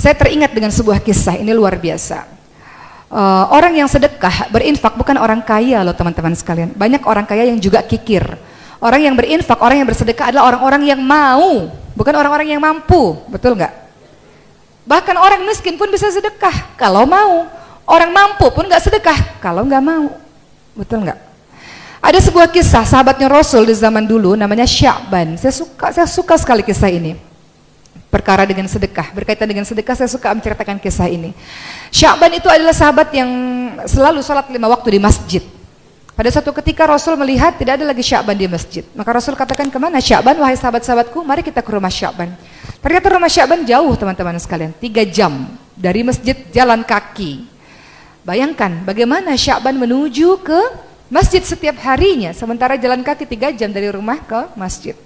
Saya teringat dengan sebuah kisah, ini luar biasa. Orang yang sedekah, berinfak bukan orang kaya loh teman-teman sekalian. Banyak orang kaya yang juga kikir. Orang yang berinfak, orang yang bersedekah adalah orang-orang yang mau, bukan orang-orang yang mampu. Betul nggak? Bahkan orang miskin pun bisa sedekah kalau mau. Orang mampu pun nggak sedekah kalau nggak mau. Betul nggak? Ada sebuah kisah sahabatnya Rasul di zaman dulu namanya Sya'ban. Saya suka sekali kisah ini. Perkara dengan sedekah, berkaitan dengan sedekah, saya suka menceritakan kisah ini. Sya'ban itu adalah sahabat yang selalu sholat 5 waktu di masjid. Pada suatu ketika Rasul melihat tidak ada lagi Sya'ban di masjid. Maka Rasul katakan, kemana Sya'ban? Wahai sahabat-sahabatku, mari kita ke rumah Sya'ban. Ternyata rumah Sya'ban jauh teman-teman sekalian, 3 jam dari masjid jalan kaki. Bayangkan bagaimana Sya'ban menuju ke masjid setiap harinya, sementara jalan kaki 3 jam dari rumah ke masjid.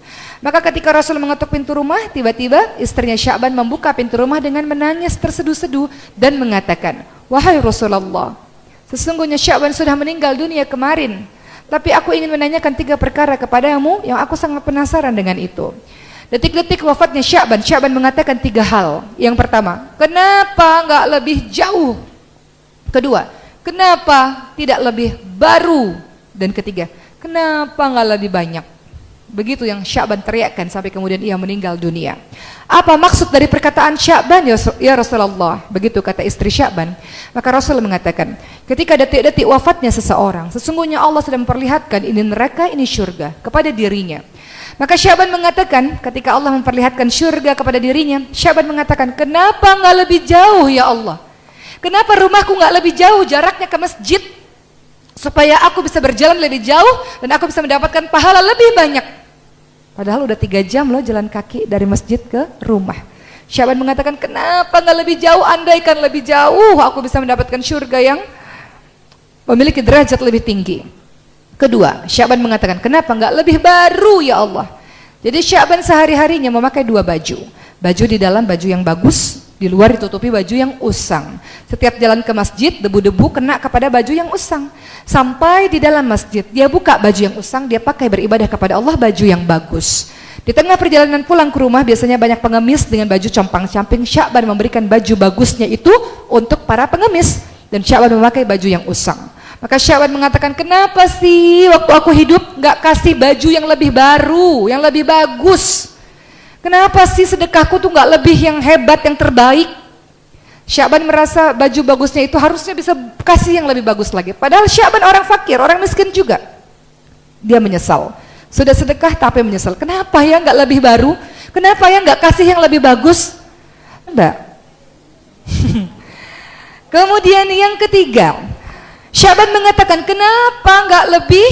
Maka ketika Rasul mengetuk pintu rumah, tiba-tiba istrinya Sya'ban membuka pintu rumah dengan menangis terseduh-seduh dan mengatakan, wahai Rasulullah, sesungguhnya Sya'ban sudah meninggal dunia kemarin, tapi aku ingin menanyakan 3 perkara kepadamu yang aku sangat penasaran dengan itu. Detik-detik wafatnya Sya'ban, Sya'ban mengatakan 3 hal. Yang pertama, kenapa enggak lebih jauh? Kedua, kenapa tidak lebih baru? Dan ketiga, kenapa enggak lebih banyak? Begitu yang Sya'ban teriakkan sampai kemudian ia meninggal dunia. Apa maksud dari perkataan Sya'ban ya Rasulullah? Begitu kata istri Sya'ban. Maka Rasul mengatakan, ketika detik-detik wafatnya seseorang, sesungguhnya Allah sedang memperlihatkan ini neraka, ini surga kepada dirinya. Maka Sya'ban mengatakan, ketika Allah memperlihatkan surga kepada dirinya, Sya'ban mengatakan, kenapa enggak lebih jauh ya Allah? Kenapa rumahku enggak lebih jauh jaraknya ke masjid, supaya aku bisa berjalan lebih jauh dan aku bisa mendapatkan pahala lebih banyak? Padahal udah 3 jam loh jalan kaki dari masjid ke rumah. Sya'ban mengatakan, kenapa nggak lebih jauh? Andaikan lebih jauh, aku bisa mendapatkan surga yang memiliki derajat lebih tinggi. Kedua, Sya'ban mengatakan, kenapa nggak lebih baru ya Allah? Jadi Sya'ban sehari-harinya memakai 2 baju. Baju di dalam baju yang bagus, di luar ditutupi baju yang usang. Setiap jalan ke masjid, debu-debu kena kepada baju yang usang. Sampai di dalam masjid, dia buka baju yang usang, dia pakai beribadah kepada Allah baju yang bagus. Di tengah perjalanan pulang ke rumah, biasanya banyak pengemis dengan baju compang-camping. Sya'ban memberikan baju bagusnya itu untuk para pengemis, dan Sya'ban memakai baju yang usang. Maka Sya'ban mengatakan, kenapa sih waktu aku hidup nggak kasih baju yang lebih baru, yang lebih bagus? Kenapa sih sedekahku tuh nggak lebih yang hebat, yang terbaik? Sya'ban merasa baju bagusnya itu harusnya bisa kasih yang lebih bagus lagi. Padahal Sya'ban orang fakir, orang miskin juga. Dia menyesal. Sudah sedekah tapi menyesal. Kenapa ya nggak lebih baru? Kenapa ya nggak kasih yang lebih bagus? Enggak. Kemudian yang ketiga, Sya'ban mengatakan, kenapa nggak lebih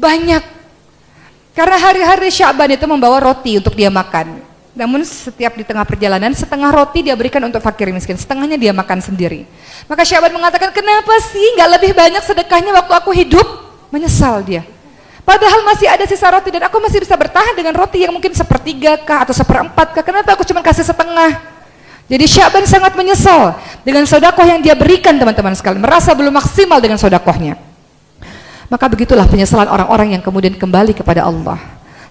banyak? Karena hari-hari Sya'ban itu membawa roti untuk dia makan. Namun setiap di tengah perjalanan, setengah roti dia berikan untuk fakir miskin, setengahnya dia makan sendiri. Maka Sya'ban mengatakan, kenapa sih nggak lebih banyak sedekahnya waktu aku hidup? Menyesal dia. Padahal masih ada sisa roti dan aku masih bisa bertahan dengan roti yang mungkin 1/3 kah atau 1/4 kah? Kenapa aku cuma kasih setengah? Jadi Sya'ban sangat menyesal dengan sedekah yang dia berikan teman-teman sekalian, merasa belum maksimal dengan sedekahnya. Maka begitulah penyesalan orang-orang yang kemudian kembali kepada Allah.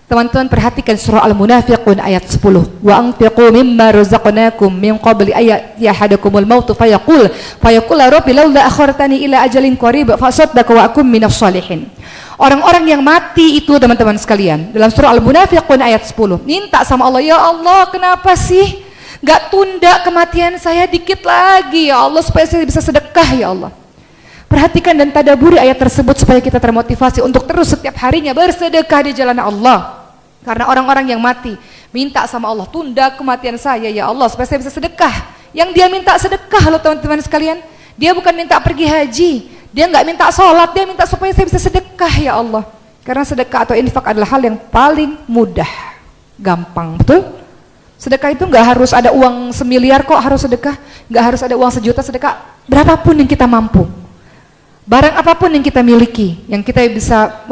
Teman-teman perhatikan surah Al-Munafiqun ayat 10. Wa anfiqu mimma razaqnakum min qabli ayat yahadakumul mautu fayaqul rabbi laula akhartani ila ajalin qarib fa asaddaq wa akum minas shalihin. Orang-orang yang mati itu teman-teman sekalian, dalam surah Al-Munafiqun ayat 10, minta sama Allah, ya Allah, kenapa sih enggak tunda kematian saya dikit lagi ya Allah supaya saya bisa sedekah ya Allah. Perhatikan dan tadaburi ayat tersebut supaya kita termotivasi untuk terus setiap harinya bersedekah di jalan Allah. Karena orang-orang yang mati minta sama Allah, tunda kematian saya ya Allah supaya saya bisa sedekah. Yang dia minta sedekah loh teman-teman sekalian. Dia bukan minta pergi haji, dia nggak minta sholat, dia minta supaya saya bisa sedekah ya Allah. Karena sedekah atau infak adalah hal yang paling mudah, gampang, betul? Sedekah itu nggak harus ada uang 1 miliar kok harus sedekah, nggak harus ada uang 1 juta sedekah, berapapun yang kita mampu. Barang apapun yang kita miliki, yang kita bisa